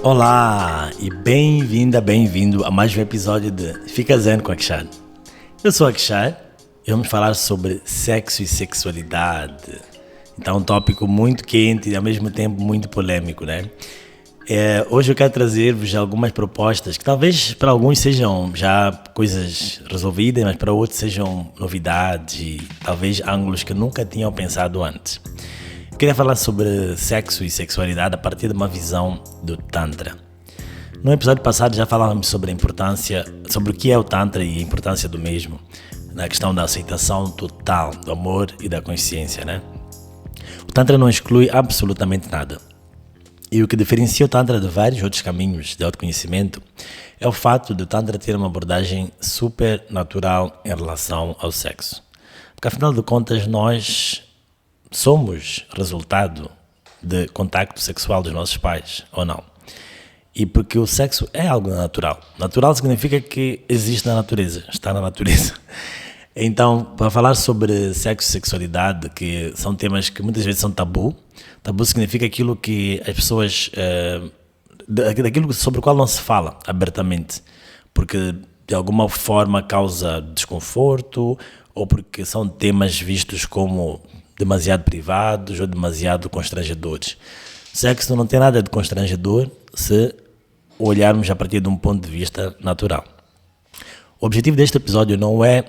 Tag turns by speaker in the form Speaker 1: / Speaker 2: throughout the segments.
Speaker 1: Olá e bem-vinda, bem-vindo a mais um episódio de Fica Zen com Akshar. Eu sou Akshar e vamos falar sobre sexo e sexualidade. Então, um tópico muito quente e ao mesmo tempo muito polêmico, né? Hoje eu quero trazer-vos algumas propostas que talvez para alguns sejam já coisas resolvidas, mas para outros sejam novidades e talvez ângulos que nunca tinham pensado antes. Eu queria falar sobre sexo e sexualidade a partir de uma visão do Tantra. No episódio passado já falávamos sobre a importância, sobre o que é o Tantra e a importância do mesmo, na questão da aceitação total do amor e da consciência, né? O Tantra não exclui absolutamente nada. E o que diferencia o Tantra de vários outros caminhos de autoconhecimento é o fato de o Tantra ter uma abordagem super natural em relação ao sexo. Porque afinal de contas nós somos resultado de contacto sexual dos nossos pais, ou não? E porque o sexo é algo natural. Natural significa que existe na natureza, está na natureza. Então, para falar sobre sexo e sexualidade, que são temas que muitas vezes são tabu, tabu significa aquilo que as pessoas, daquilo sobre o qual não se fala abertamente, porque de alguma forma causa desconforto ou porque são temas vistos como demasiado privados ou demasiado constrangedores. Sexo não tem nada de constrangedor se olharmos a partir de um ponto de vista natural. O objetivo deste episódio não é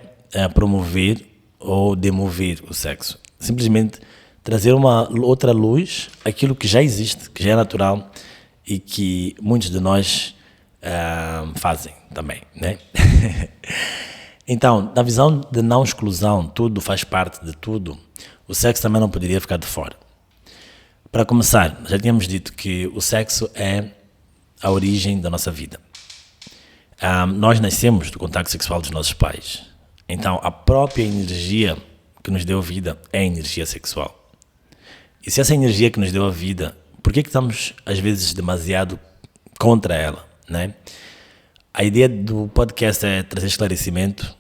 Speaker 1: promover ou demover o sexo. Simplesmente trazer uma outra luz àquilo que já existe, que já é natural e que muitos de nós fazem também, né? Então, na visão de não exclusão, tudo faz parte de tudo, o sexo também não poderia ficar de fora. Para começar, já tínhamos dito que o sexo é a origem da nossa vida. Nós nascemos do contacto sexual dos nossos pais. Então, a própria energia que nos deu a vida é a energia sexual. E se essa energia que nos deu a vida, por que estamos, às vezes, demasiado contra ela, né? A ideia do podcast é trazer esclarecimento,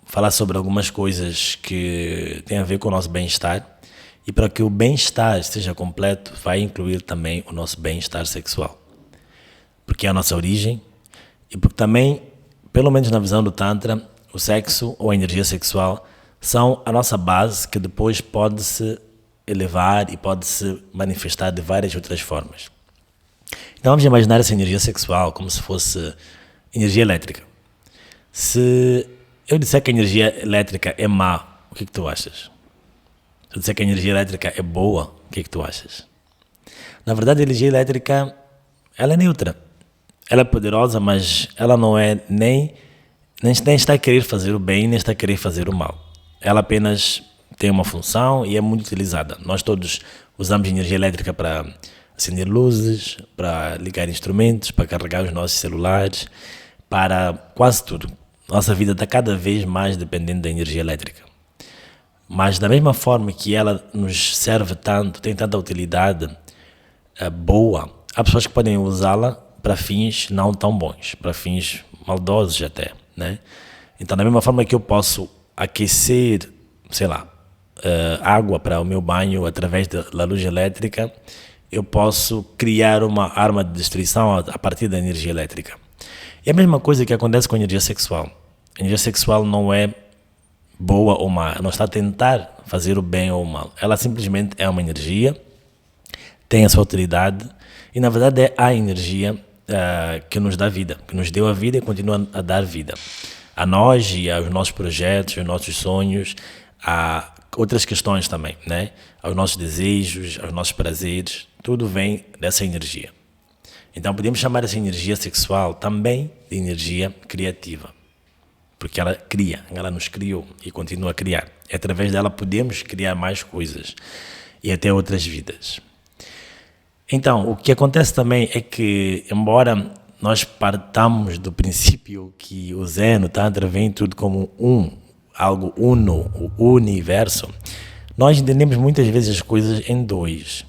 Speaker 1: falar sobre algumas coisas que têm a ver com o nosso bem-estar. E para que o bem-estar seja completo, vai incluir também o nosso bem-estar sexual. Porque é a nossa origem e porque também, pelo menos na visão do Tantra, o sexo ou a energia sexual são a nossa base que depois pode se elevar e pode se manifestar de várias outras formas. Então vamos imaginar essa energia sexual como se fosse energia elétrica. Se eu disser que a energia elétrica é má, o que tu achas? Se eu disser que a energia elétrica é boa, o que tu achas? Na verdade, a energia elétrica, ela é neutra. Ela é poderosa, mas ela não é nem está a querer fazer o bem, nem está a querer fazer o mal. Ela apenas tem uma função e é muito utilizada. Nós todos usamos energia elétrica para acender luzes, para ligar instrumentos, para carregar os nossos celulares, para quase tudo. Nossa vida está cada vez mais dependendo da energia elétrica. Mas da mesma forma que ela nos serve tanto, tem tanta utilidade boa, há pessoas que podem usá-la para fins não tão bons, para fins maldosos até, né? Então, da mesma forma que eu posso aquecer, sei lá, água para o meu banho através da luz elétrica, eu posso criar uma arma de destruição a partir da energia elétrica. É a mesma coisa que acontece com a energia sexual. A energia sexual não é boa ou má, não está a tentar fazer o bem ou o mal. Ela simplesmente é uma energia, tem a sua utilidade e na verdade é a energia que nos dá vida, que nos deu a vida e continua a dar vida. A nós e aos nossos projetos, aos nossos sonhos, a outras questões também, né? Aos nossos desejos, aos nossos prazeres, tudo vem dessa energia. Então podemos chamar essa energia sexual também de energia criativa. Porque ela cria, ela nos criou e continua a criar. E através dela podemos criar mais coisas e até outras vidas. Então, o que acontece também é que, embora nós partamos do princípio que o Zen, o Tantra, vem tudo como algo uno, o universo, nós entendemos muitas vezes as coisas em dois.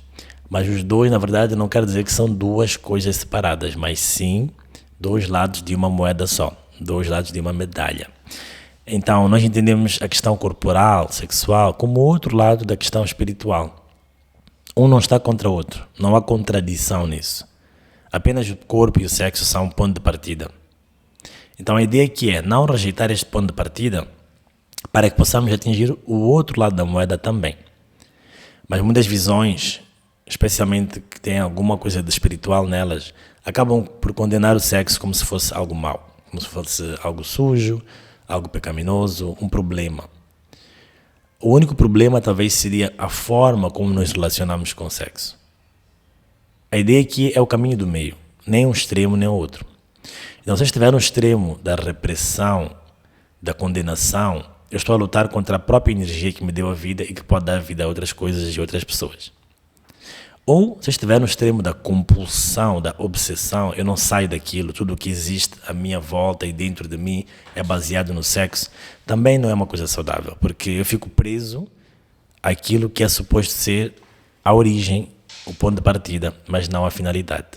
Speaker 1: Mas os dois, na verdade, não quer dizer que são duas coisas separadas, mas sim dois lados de uma moeda só. Dois lados de uma medalha. Então, nós entendemos a questão corporal, sexual, como outro lado da questão espiritual. Um não está contra o outro, não há contradição nisso. apenas o corpo e o sexo são um ponto de partida. Então a ideia aqui é não rejeitar este ponto de partida para que possamos atingir o outro lado da moeda também. Mas muitas visões, especialmente que têm alguma coisa de espiritual nelas, acabam por condenar o sexo como se fosse algo mau, como se fosse algo sujo, algo pecaminoso, um problema. O único problema talvez seria a forma como nos relacionamos com o sexo. A ideia aqui é o caminho do meio, nem um extremo nem o outro. Então, se eu estiver no extremo da repressão, da condenação, eu estou a lutar contra a própria energia que me deu a vida e que pode dar vida a outras coisas e outras pessoas. Ou, se eu estiver no extremo da compulsão, da obsessão, eu não saio daquilo, tudo o que existe à minha volta e dentro de mim é baseado no sexo, também não é uma coisa saudável, porque eu fico preso àquilo que é suposto ser a origem, o ponto de partida, mas não a finalidade.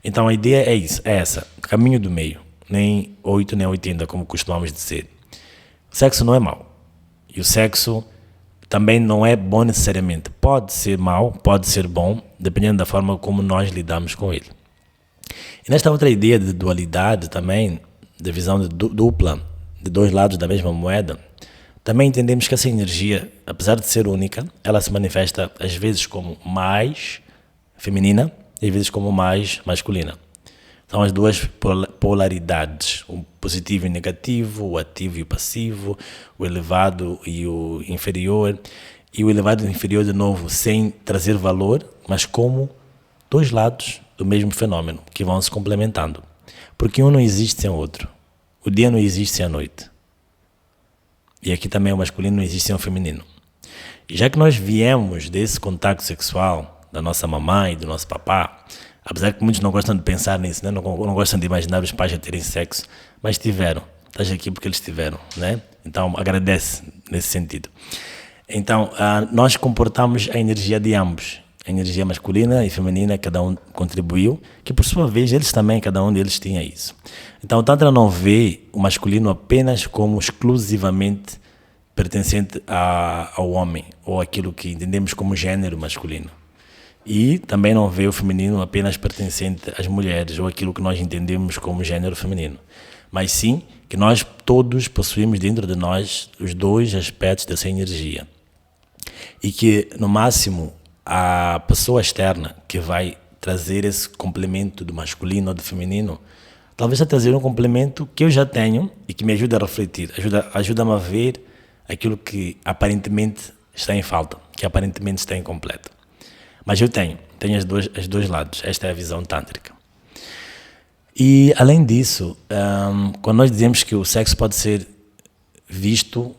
Speaker 1: Então a ideia é isso, é essa, caminho do meio, nem 8 nem 80, como costumamos dizer. O sexo não é mau, e o sexo também não é bom necessariamente. Pode ser mau, pode ser bom, dependendo da forma como nós lidamos com ele. E nesta outra ideia de dualidade também, de visão de dupla, de dois lados da mesma moeda, também entendemos que essa energia, apesar de ser única, ela se manifesta às vezes como mais feminina e às vezes como mais masculina. São as duas polaridades, o positivo e o negativo, o ativo e o passivo, o elevado e o inferior. E o elevado e o inferior, de novo, sem trazer valor, mas como dois lados do mesmo fenômeno, que vão se complementando. Porque um não existe sem o outro. O dia não existe sem a noite. E aqui também o masculino não existe sem o feminino. E já que nós viemos desse contato sexual da nossa mamãe e do nosso papá, apesar que muitos não gostam de pensar nisso, né? não gostam de imaginar os pais a terem sexo, mas tiveram. Estás aqui porque eles tiveram, né? Então agradece nesse sentido. Então nós comportamos a energia de ambos, a energia masculina e feminina, cada um contribuiu, que por sua vez eles também, cada um deles tinha isso. Então o Tantra não vê o masculino apenas como exclusivamente pertencente ao homem, ou aquilo que entendemos como gênero masculino. E também não vê o feminino apenas pertencente às mulheres, ou aquilo que nós entendemos como gênero feminino. Mas sim que nós todos possuímos dentro de nós os dois aspectos dessa energia. E que, no máximo, a pessoa externa que vai trazer esse complemento do masculino ou do feminino, talvez a trazer um complemento que eu já tenho e que me ajuda a refletir, ajuda-me a ver aquilo que aparentemente está em falta, que aparentemente está incompleto. Mas eu tenho os dois lados. Esta é a visão tântrica. E, além disso, quando nós dizemos que o sexo pode ser visto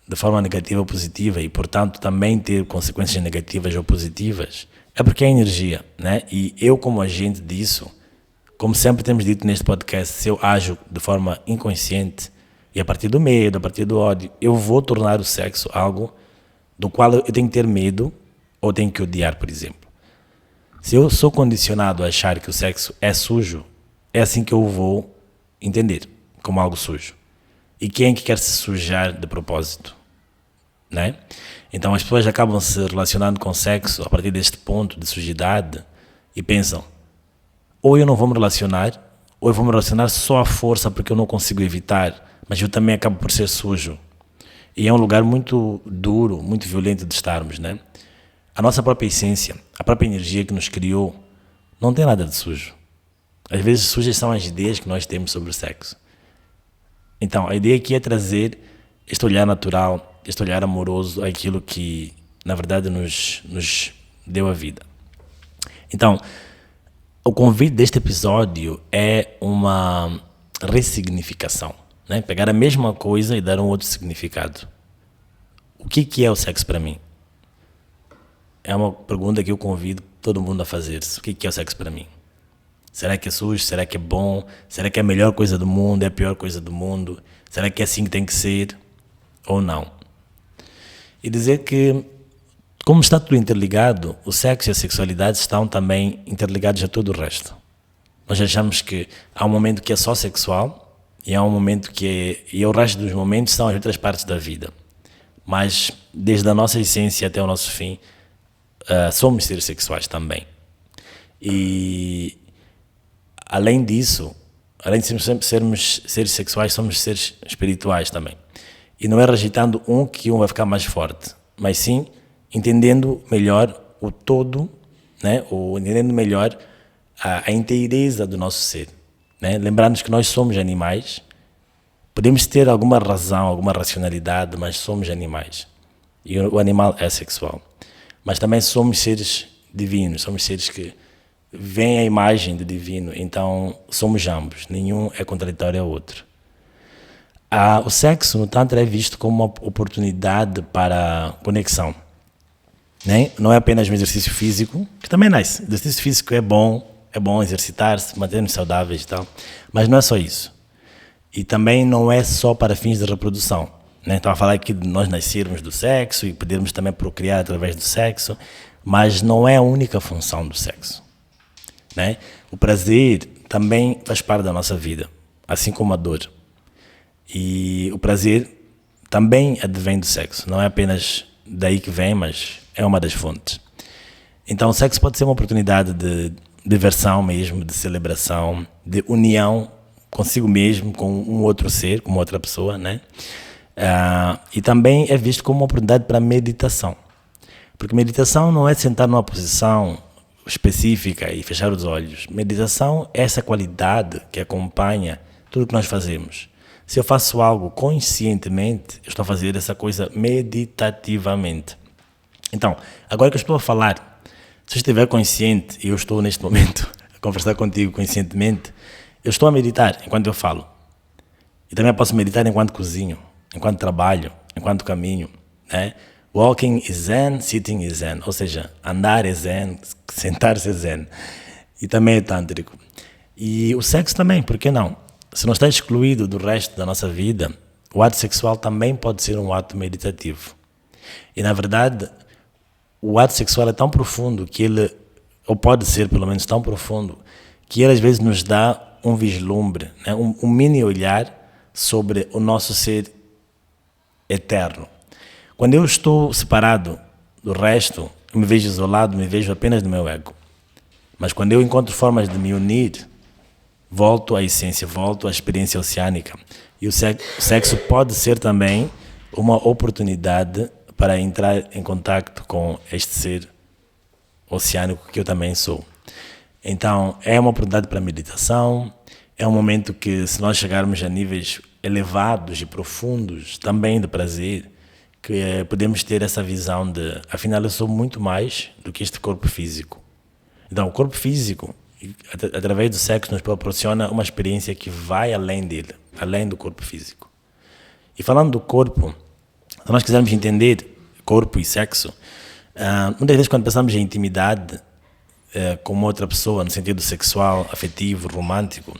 Speaker 1: de forma negativa ou positiva e, portanto, também ter consequências negativas ou positivas, é porque é energia, né? E eu, como agente disso, como sempre temos dito neste podcast, se eu ajo de forma inconsciente e a partir do medo, a partir do ódio, eu vou tornar o sexo algo do qual eu tenho que ter medo ou tenho que odiar, por exemplo. Se eu sou condicionado a achar que o sexo é sujo, é assim que eu vou entender, como algo sujo. E quem é que quer se sujar de propósito? Né? Então as pessoas acabam se relacionando com o sexo a partir deste ponto de sujidade e pensam, ou eu não vou me relacionar, ou eu vou me relacionar só à força porque eu não consigo evitar, mas eu também acabo por ser sujo. E é um lugar muito duro, muito violento de estarmos, né? A nossa própria essência, a própria energia que nos criou, não tem nada de sujo. Às vezes sujas são as ideias que nós temos sobre o sexo. Então, a ideia aqui é trazer este olhar natural, este olhar amoroso àquilo que, na verdade, nos deu a vida. Então, o convite deste episódio é uma ressignificação, né? Pegar a mesma coisa e dar um outro significado. O que é o sexo para mim? É uma pergunta que eu convido todo mundo a fazer-se. O que é o sexo para mim? Será que é sujo? Será que é bom? Será que é a melhor coisa do mundo? É a pior coisa do mundo? Será que é assim que tem que ser? Ou não? E dizer que, como está tudo interligado, o sexo e a sexualidade estão também interligados a todo o resto. Nós achamos que há um momento que é só sexual e há um momento que é... E o resto dos momentos são as outras partes da vida. Mas, desde a nossa essência até o nosso fim, somos seres sexuais também. E além disso, além de sermos seres sexuais, somos seres espirituais também. E não é rejeitando um que um vai ficar mais forte, mas sim entendendo melhor o todo, né? Ou entendendo melhor a inteireza do nosso ser. Né? Lembrando que nós somos animais, podemos ter alguma razão, alguma racionalidade, mas somos animais. E o animal é sexual. Mas também somos seres divinos, somos seres que veem a imagem do divino, então somos ambos, nenhum é contraditório ao outro. O sexo no Tantra é visto como uma oportunidade para conexão. Né? Não é apenas um exercício físico, que também é nice. Exercício físico é bom exercitar-se, manter-nos saudáveis e tal, mas não é só isso. E também não é só para fins de reprodução. Né? Estava a falar aqui de nós nascermos do sexo e podermos também procriar através do sexo, mas não é a única função do sexo. Né? O prazer também faz parte da nossa vida, assim como a dor. E o prazer também advém do sexo, não é apenas daí que vem, mas é uma das fontes. Então o sexo pode ser uma oportunidade de diversão mesmo, de celebração, de união consigo mesmo, com um outro ser, com outra pessoa, né? E também é visto como uma oportunidade para meditação. Porque meditação não é sentar numa posição específica e fechar os olhos. Meditação é essa qualidade que acompanha tudo que nós fazemos. Se eu faço algo conscientemente, eu estou a fazer essa coisa meditativamente. Então, agora que eu estou a falar, se eu estiver consciente, e eu estou neste momento a conversar contigo conscientemente, eu estou a meditar enquanto eu falo. E também posso meditar enquanto cozinho, enquanto trabalho, enquanto caminho. Né? Walking is zen, sitting is zen. Ou seja, andar é zen, sentar-se é zen. E também é tântrico. E o sexo também, por que não? Se não está excluído do resto da nossa vida, o ato sexual também pode ser um ato meditativo. E na verdade, o ato sexual é tão profundo que ele, ou pode ser pelo menos tão profundo, que ele às vezes nos dá um vislumbre, né? um mini olhar sobre o nosso ser eterno. Quando eu estou separado do resto, eu me vejo isolado, me vejo apenas no meu ego. Mas quando eu encontro formas de me unir, volto à essência, volto à experiência oceânica. E o sexo pode ser também uma oportunidade para entrar em contacto com este ser oceânico que eu também sou. Então, é uma oportunidade para meditação, é um momento que, se nós chegarmos a níveis elevados e profundos, também de prazer, que podemos ter essa visão de, afinal, eu sou muito mais do que este corpo físico. Então, o corpo físico, através do sexo, nos proporciona uma experiência que vai além dele, além do corpo físico. E falando do corpo, se nós quisermos entender corpo e sexo, muitas vezes quando pensamos em intimidade com outra pessoa, no sentido sexual, afetivo, romântico,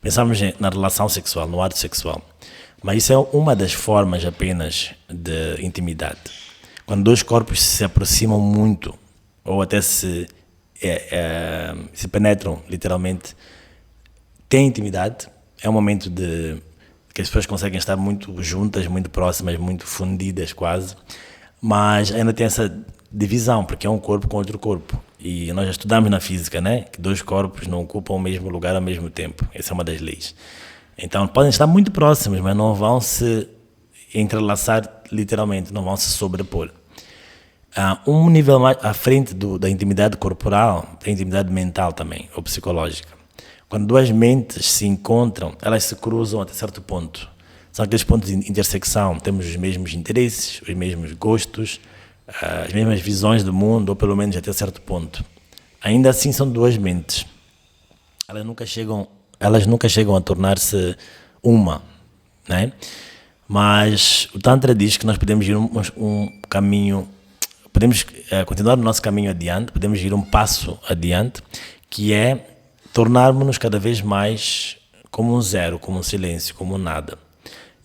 Speaker 1: pensamos na relação sexual, no ato sexual. Mas isso é uma das formas apenas de intimidade. Quando dois corpos se aproximam muito, ou até se penetram literalmente, tem intimidade, é um momento de que as pessoas conseguem estar muito juntas, muito próximas, muito fundidas quase, mas ainda tem essa divisão, porque é um corpo com outro corpo. E nós já estudamos na física, né? Que dois corpos não ocupam o mesmo lugar ao mesmo tempo. Essa é uma das leis. Então, podem estar muito próximos, mas não vão se entrelaçar literalmente, não vão se sobrepor. Um nível mais à frente da intimidade corporal, tem intimidade mental também, ou psicológica. Quando duas mentes se encontram, elas se cruzam até certo ponto. São aqueles pontos de intersecção, temos os mesmos interesses, os mesmos gostos, as mesmas visões do mundo, ou pelo menos até certo ponto. Ainda assim são duas mentes. Elas nunca chegam a tornar-se uma, né? Mas o Tantra diz que nós podemos ir um caminho, podemos continuar o nosso caminho adiante, podemos ir um passo adiante, que é tornarmos-nos cada vez mais como um zero, como um silêncio, como um nada.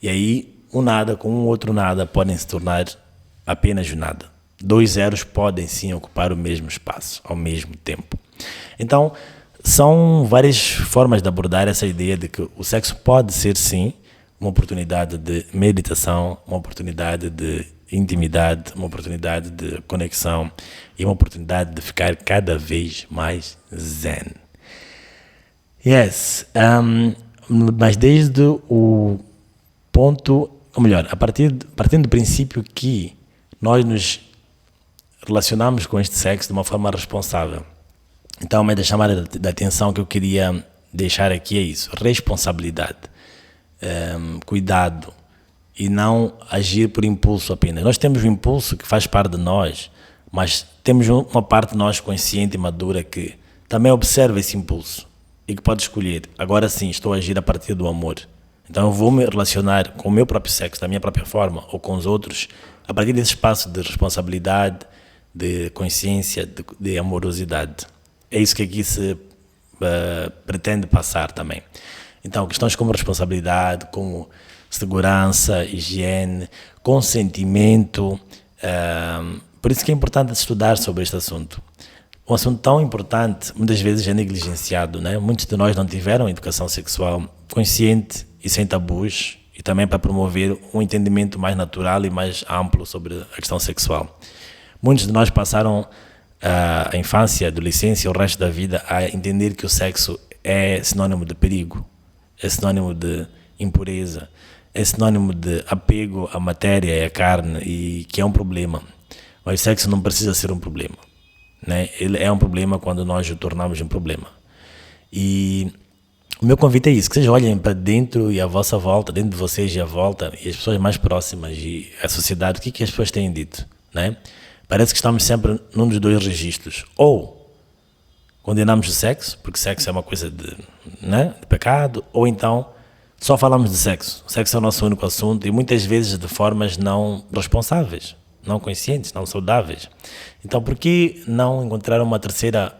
Speaker 1: E aí, um nada com um outro nada podem se tornar apenas o nada. Dois zeros podem sim ocupar o mesmo espaço, ao mesmo tempo. Então, são várias formas de abordar essa ideia de que o sexo pode ser sim uma oportunidade de meditação, uma oportunidade de intimidade, uma oportunidade de conexão e uma oportunidade de ficar cada vez mais zen. Yes. Mas desde o ponto, ou melhor, partindo do princípio que nós nos relacionamos com este sexo de uma forma responsável. Então, uma da chamada da atenção que eu queria deixar aqui é isso: responsabilidade, cuidado, e não agir por impulso apenas. Nós temos um impulso que faz parte de nós, mas temos uma parte de nós consciente e madura que também observa esse impulso e que pode escolher: agora sim, estou a agir a partir do amor. Então eu vou me relacionar com o meu próprio sexo, da minha própria forma, ou com os outros, a partir desse espaço de responsabilidade, de consciência, de amorosidade. É isso que aqui se pretende passar também. Então, questões como responsabilidade, como segurança, higiene, consentimento. Por isso que é importante estudar sobre este assunto. Um assunto tão importante, muitas vezes é negligenciado, né? Muitos de nós não tiveram educação sexual consciente e sem tabus, e também para promover um entendimento mais natural e mais amplo sobre a questão sexual. Muitos de nós passaram a infância, a adolescência e o resto da vida a entender que o sexo é sinônimo de perigo, é sinônimo de impureza, é sinônimo de apego à matéria e à carne, e que é um problema. Mas o sexo não precisa ser um problema, né? Ele é um problema quando nós o tornamos um problema. E o meu convite é isso: que vocês olhem para dentro e à vossa volta, dentro de vocês e à volta, e as pessoas mais próximas e a sociedade, o que as pessoas têm dito, né? Parece que estamos sempre num dos dois registros. Ou condenamos o sexo, porque sexo é uma coisa de pecado, ou então só falamos de sexo. O sexo é o nosso único assunto, e muitas vezes de formas não responsáveis, não conscientes, não saudáveis. Então, por que não encontrar uma terceira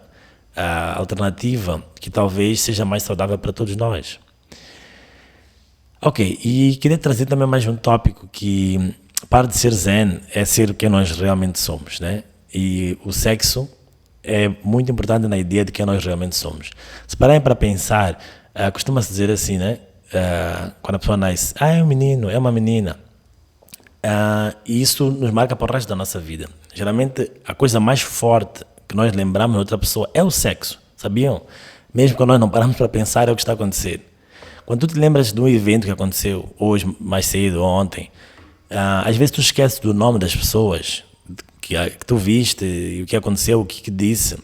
Speaker 1: alternativa que talvez seja mais saudável para todos nós? Ok, e queria trazer também mais um tópico que, para de ser zen, é ser quem nós realmente somos, né? E o sexo é muito importante na ideia de quem nós realmente somos. Se pararem para pensar, costuma-se dizer assim, né? Quando a pessoa nasce, é um menino, é uma menina. E isso nos marca para o resto da nossa vida. Geralmente, a coisa mais forte que nós lembramos de outra pessoa é o sexo, sabiam? Mesmo quando nós não paramos para pensar, é o que está a acontecer. Quando tu te lembras de um evento que aconteceu hoje, mais cedo, ou ontem, às vezes tu esqueces do nome das pessoas que tu viste, e o que aconteceu, o que disse,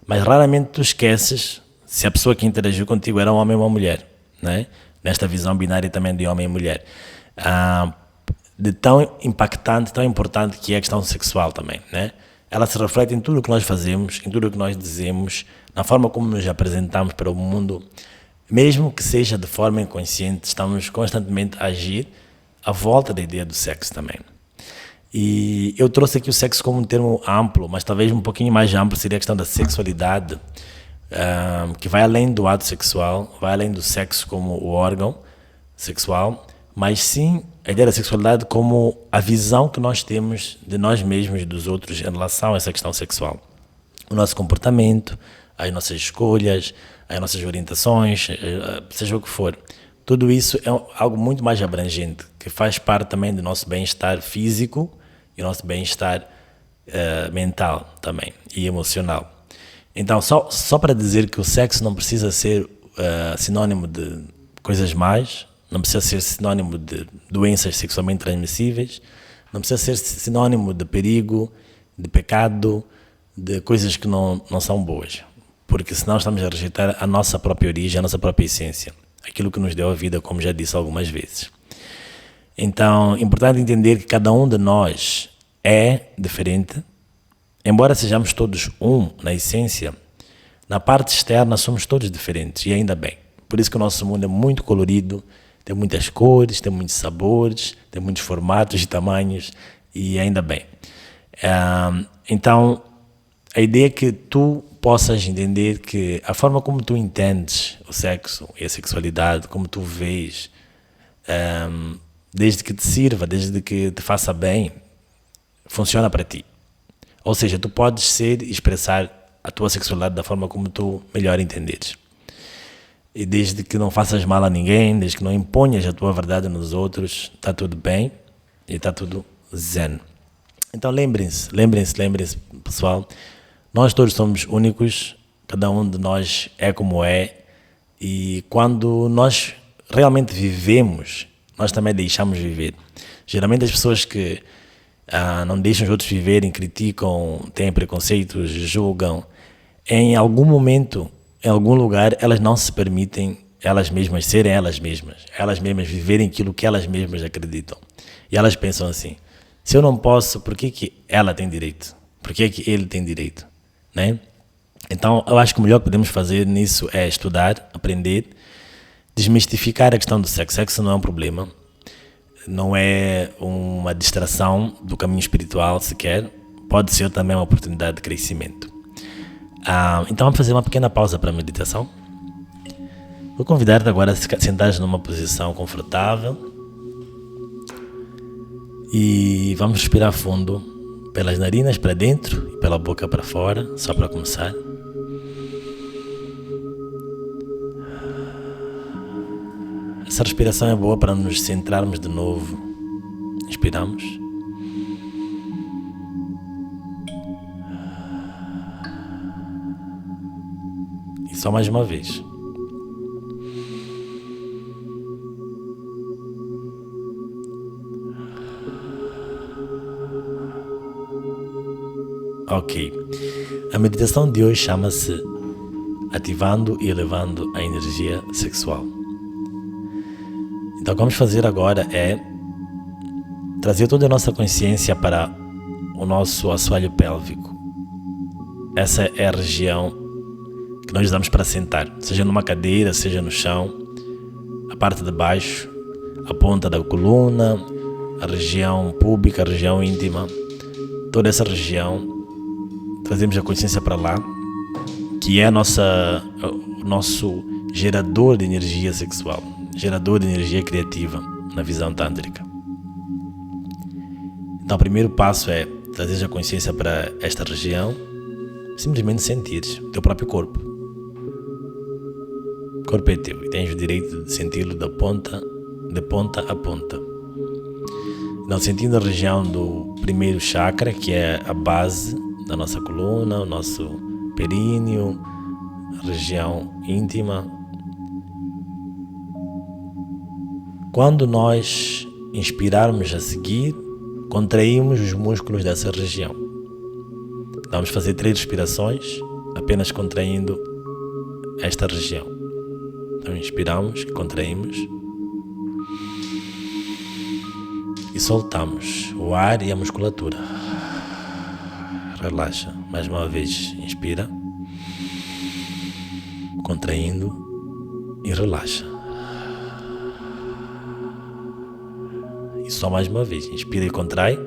Speaker 1: mas raramente tu esqueces se a pessoa que interagiu contigo era um homem ou uma mulher, né? Nesta visão binária também de homem e mulher. De tão impactante, tão importante que é a questão sexual também, né? Ela se reflete em tudo o que nós fazemos, em tudo o que nós dizemos, na forma como nos apresentamos para o mundo. Mesmo que seja de forma inconsciente, estamos constantemente a agir à volta da ideia do sexo também. E eu trouxe aqui o sexo como um termo amplo, mas talvez um pouquinho mais amplo seria a questão da sexualidade, que vai além do ato sexual, vai além do sexo como o órgão sexual, mas sim a ideia da sexualidade como a visão que nós temos de nós mesmos e dos outros em relação a essa questão sexual. O nosso comportamento, as nossas escolhas, as nossas orientações, seja o que for. Tudo isso é algo muito mais abrangente, que faz parte também do nosso bem-estar físico e nosso bem-estar mental também e emocional. Então, só para dizer que o sexo não precisa ser sinônimo de coisas más, não precisa ser sinônimo de doenças sexualmente transmissíveis, não precisa ser sinônimo de perigo, de pecado, de coisas que não são boas. Porque senão estamos a rejeitar a nossa própria origem, a nossa própria essência, aquilo que nos deu a vida, como já disse algumas vezes. Então, é importante entender que cada um de nós é diferente. Embora sejamos todos um na essência, na parte externa somos todos diferentes, e ainda bem. Por isso que o nosso mundo é muito colorido, tem muitas cores, tem muitos sabores, tem muitos formatos e tamanhos, e ainda bem. Então, a ideia é que tu possas entender que a forma como tu entendes o sexo e a sexualidade, como tu vês, desde que te sirva, desde que te faça bem, funciona para ti. Ou seja, tu podes ser e expressar a tua sexualidade da forma como tu melhor entenderes. E desde que não faças mal a ninguém, desde que não imponhas a tua verdade nos outros, está tudo bem e está tudo zen. Então lembrem-se, pessoal, nós todos somos únicos, cada um de nós é como é, E quando nós realmente vivemos, nós também deixamos viver. Geralmente as pessoas que não deixam os outros viverem, criticam, têm preconceitos, julgam, em algum momento, em algum lugar, elas não se permitem elas mesmas serem elas mesmas viverem aquilo que elas mesmas acreditam. E elas pensam assim, se eu não posso, por que ela tem direito? Por que ele tem direito? Né? Então, eu acho que o melhor que podemos fazer nisso é estudar, aprender, desmistificar a questão do sexo. Sexo não é um problema, não é uma distração do caminho espiritual sequer, pode ser também uma oportunidade de crescimento. Então, vamos fazer uma pequena pausa para a meditação. Vou convidar-te agora a sentar numa posição confortável e vamos respirar fundo pelas narinas para dentro e pela boca para fora, só para começar. Essa respiração é boa para nos centrarmos de novo. Inspiramos. E só mais uma vez. Ok. A meditação de hoje chama-se Ativando e Elevando a Energia Sexual. Então, o que vamos fazer agora é trazer toda a nossa consciência para o nosso assoalho pélvico. Essa é a região que nós usamos para sentar, seja numa cadeira, seja no chão, a parte de baixo, a ponta da coluna, a região púbica, a região íntima, toda essa região, trazemos a consciência para lá, que é o nosso gerador de energia sexual, gerador de energia criativa na visão tântrica. Então, o primeiro passo é trazer a consciência para esta região, simplesmente sentir o teu próprio corpo. O corpo é teu e tens o direito de senti-lo de ponta a ponta. Então, sentindo a região do primeiro chakra, que é a base da nossa coluna, o nosso períneo, a região íntima. Quando nós inspirarmos a seguir, contraímos os músculos dessa região. Vamos fazer 3 respirações, apenas contraindo esta região. Então inspiramos, contraímos e soltamos o ar e a musculatura. Relaxa. Mais uma vez, inspira, contraindo e relaxa. E só mais uma vez, inspira e contrai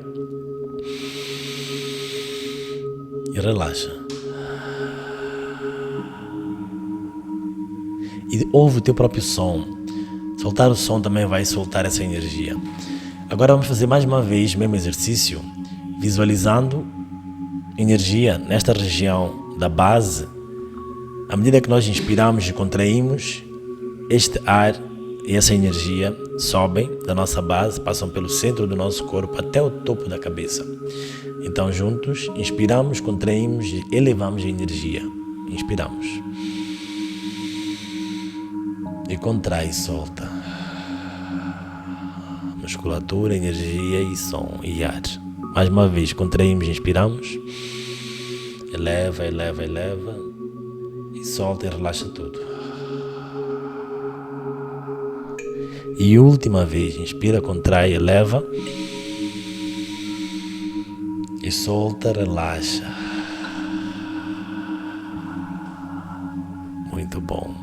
Speaker 1: e relaxa. E ouve o teu próprio som. Soltar o som também vai soltar essa energia. Agora vamos fazer mais uma vez o mesmo exercício, visualizando energia nesta região da base. À medida que nós inspiramos e contraímos, este ar e essa energia sobem da nossa base, passam pelo centro do nosso corpo até o topo da cabeça. Então juntos, inspiramos, contraímos e elevamos a energia. Inspiramos. E contrai e solta. Musculatura, energia e som e ar. Mais uma vez, contraímos e inspiramos. Eleva, eleva, eleva. E solta e relaxa tudo. E última vez, inspira, contrai, eleva. E solta, relaxa. Muito bom.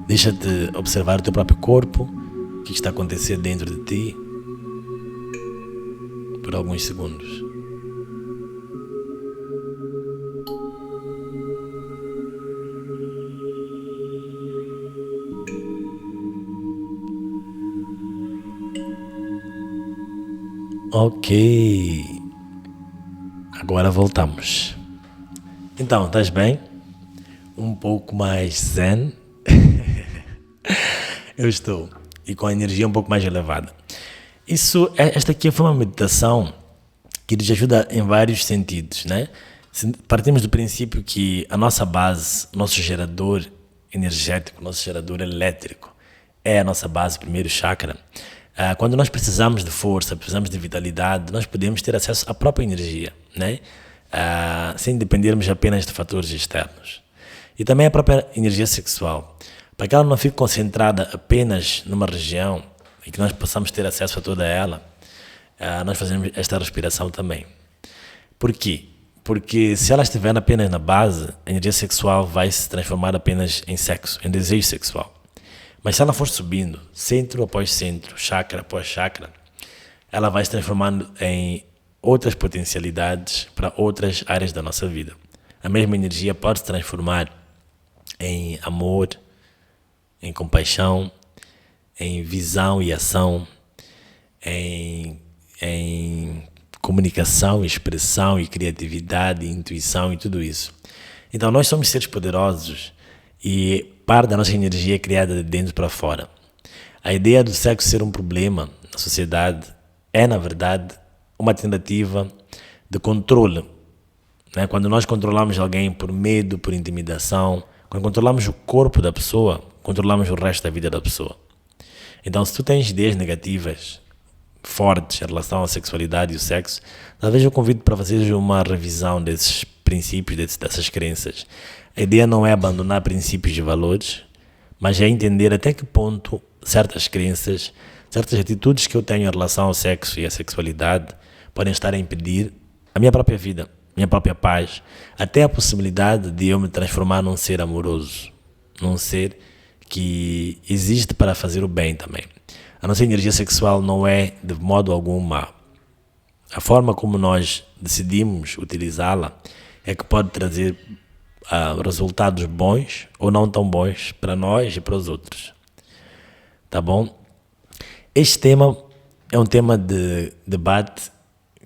Speaker 1: Deixa-te observar o teu próprio corpo, o que está acontecendo dentro de ti, por alguns segundos. Ok, agora voltamos. Então, estás bem? Um pouco mais zen? Eu estou, e com a energia um pouco mais elevada. Esta aqui foi uma meditação que nos ajuda em vários sentidos, né? Partimos do princípio que a nossa base, nosso gerador energético, nosso gerador elétrico, é a nossa base, o primeiro chakra. Quando nós precisamos de força, precisamos de vitalidade, nós podemos ter acesso à própria energia, né? Sem dependermos apenas de fatores externos. E também a própria energia sexual, para que ela não fique concentrada apenas numa região e que nós possamos ter acesso a toda ela, nós fazemos esta respiração também. Por quê? Porque se ela estiver apenas na base, a energia sexual vai se transformar apenas em sexo, em desejo sexual. Mas se ela for subindo, centro após centro, chakra após chakra, ela vai se transformando em outras potencialidades para outras áreas da nossa vida. A mesma energia pode se transformar em amor, em compaixão, em visão e ação, em comunicação, expressão e criatividade, intuição e tudo isso. Então nós somos seres poderosos e parte da nossa energia é criada de dentro para fora. A ideia do sexo ser um problema na sociedade é, na verdade, uma tentativa de controle, né? Quando nós controlamos alguém por medo, por intimidação, quando controlamos o corpo da pessoa, controlamos o resto da vida da pessoa. Então, se tu tens ideias negativas, fortes em relação à sexualidade e o sexo, talvez eu convido para fazeres uma revisão desses princípios, dessas crenças. A ideia não é abandonar princípios e valores, mas é entender até que ponto certas crenças, certas atitudes que eu tenho em relação ao sexo e à sexualidade podem estar a impedir a minha própria vida, minha própria paz, até a possibilidade de eu me transformar num ser amoroso, num ser que existe para fazer o bem também. A nossa energia sexual não é de modo algum má. A forma como nós decidimos utilizá-la é que pode trazer resultados bons ou não tão bons para nós e para os outros. Tá bom? Este tema é um tema de debate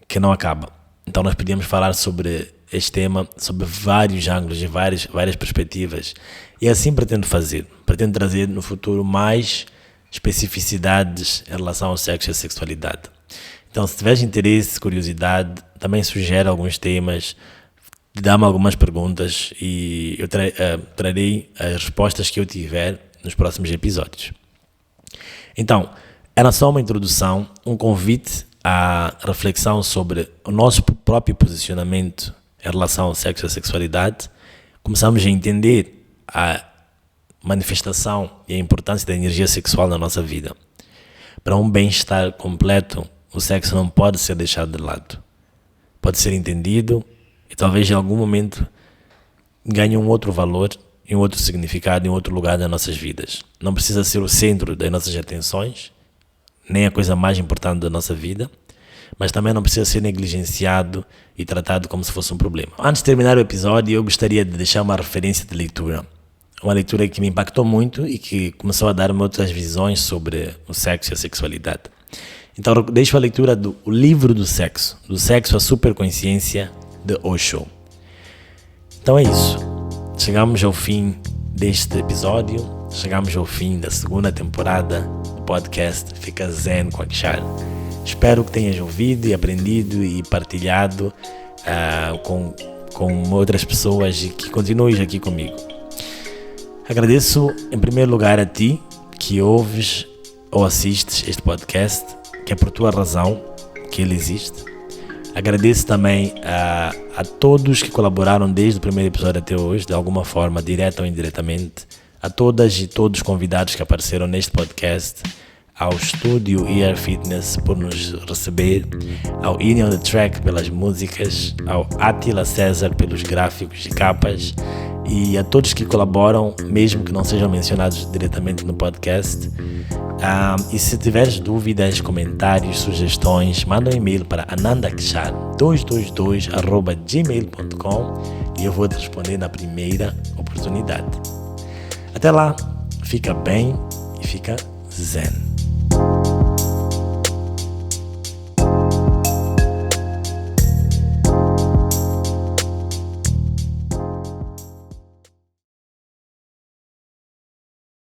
Speaker 1: que não acaba. Então nós podíamos falar sobre este tema, sobre vários ângulos e várias perspectivas. E assim pretendo fazer. Pretendo trazer no futuro mais especificidades em relação ao sexo e à sexualidade. Então, se tiveres interesse, curiosidade, também sugere alguns temas, dá-me algumas perguntas e eu trarei as respostas que eu tiver nos próximos episódios. Então, era só uma introdução, um convite à reflexão sobre o nosso próprio posicionamento em relação ao sexo e à sexualidade. Começamos a entender a manifestação e a importância da energia sexual na nossa vida. Para um bem-estar completo, o sexo não pode ser deixado de lado. Pode ser entendido e talvez em algum momento ganhe um outro valor, um outro significado, em outro lugar das nossas vidas. Não precisa ser o centro das nossas atenções, nem a coisa mais importante da nossa vida, mas também não precisa ser negligenciado e tratado como se fosse um problema. Antes de terminar o episódio, eu gostaria de deixar uma referência de leitura. Uma leitura que me impactou muito e que começou a dar-me outras visões sobre o sexo e a sexualidade. Então, deixo a leitura do livro do sexo à superconsciência, de Osho. Então é isso. Chegamos ao fim deste episódio, chegamos ao fim da segunda temporada do podcast Fica Zen com Akshar. Espero que tenhas ouvido e aprendido e partilhado com outras pessoas e que continues aqui comigo. Agradeço em primeiro lugar a ti que ouves ou assistes este podcast, que é por tua razão que ele existe. Agradeço também a todos que colaboraram desde o primeiro episódio até hoje, de alguma forma, direta ou indiretamente, a todas e todos os convidados que apareceram neste podcast, ao estúdio ER Fitness por nos receber, ao In on the Track pelas músicas, ao Attila César pelos gráficos e capas, e a todos que colaboram, mesmo que não sejam mencionados diretamente no podcast. E se tiveres dúvidas, comentários, sugestões, manda um e-mail para anandakshar222@gmail.com e eu vou te responder na primeira oportunidade. Até lá, fica bem e fica zen.